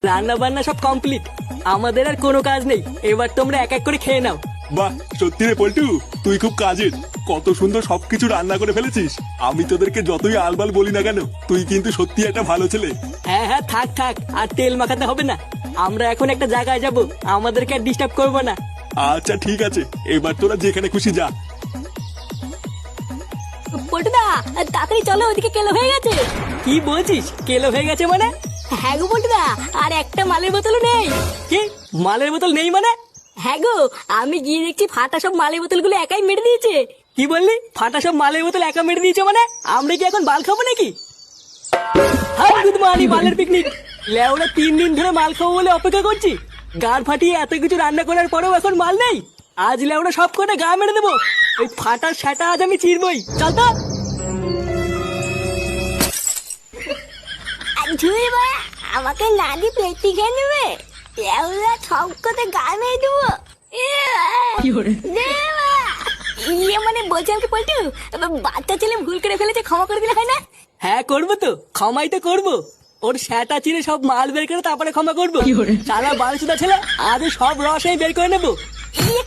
রান্না বান্না সব কমপ্লিট, আমাদের আর কোনো কাজ নেই। এবার তোমরা এক এক করে খেয়ে নাও। বাহ, সত্যি রে পল্টু, তুই খুব কাজের। কত সুন্দর সবকিছু রান্না করে ফেলেছিস। আমি তোদেরকে যতই আলবাল বলি না কেন, তুই কিন্তু সত্যি একটা ভালো ছেলে। হ্যাঁ হ্যাঁ, থাক থাক, আর তেল মাখাতে হবে না। আমরা এখন একটা জায়গায় যাব, আমাদেরকে আর ডিস্টার্ব করবো না। আচ্ছা ঠিক আছে, এবার তোরা যেখানে খুশি যা। পল্টুদা, তাড়াতাড়ি চলো, ওদিকে কেলো হয়ে গেছে। কি বলছিস? কেলো হয়ে গেছে মানে? হ্যাঁ গো পল্টুদা, আর একটা মালের বোতলও নেই। কি মালের বোতল নেই মানে? হ্যাঁ গো, আমি গিয়ে দেখছি ফাটা সব মালের বোতলগুলো একাই মেরে দিয়েছে। কি বললি? ফাটা সব মালের বোতল একা মেরে দিয়েছে মানে? আমরা কি এখন বাল খাবো নাকি? হাই গুড মর্নিং, মালের পিকনিক। লেওরা 3 দিন ধরে মাল খাবো বলে অপেক্ষা করছি। গাড় ফাটিয়ে এত কিছু রান্না করার পরেও এখন মাল নেই। আজ লেওরা সব কটা গা মেরে দেবো। ওই ফাটার সেটা আজ আমি চিরবই। চল তো। ঝুড়ি বা আমাকে না দিয়ে পেটি খেয়ে নেবে। সব কথা গা মেরে দেবো। ইয়ে মানে বলছিলাম কি পল্টু, বাচ্চা ছেলে ভুল করে ফেলেছে, ক্ষমা করে দিলে হয় না? হ্যাঁ করবো তো, ক্ষমাই তো করবো। ওর সেটা চিরে সব মাল বের করে তারপরে ক্ষমা করবো। সারা বারোশোটা ছেলে আজ সব রস আমি বের করে নেবো। ইয়ে,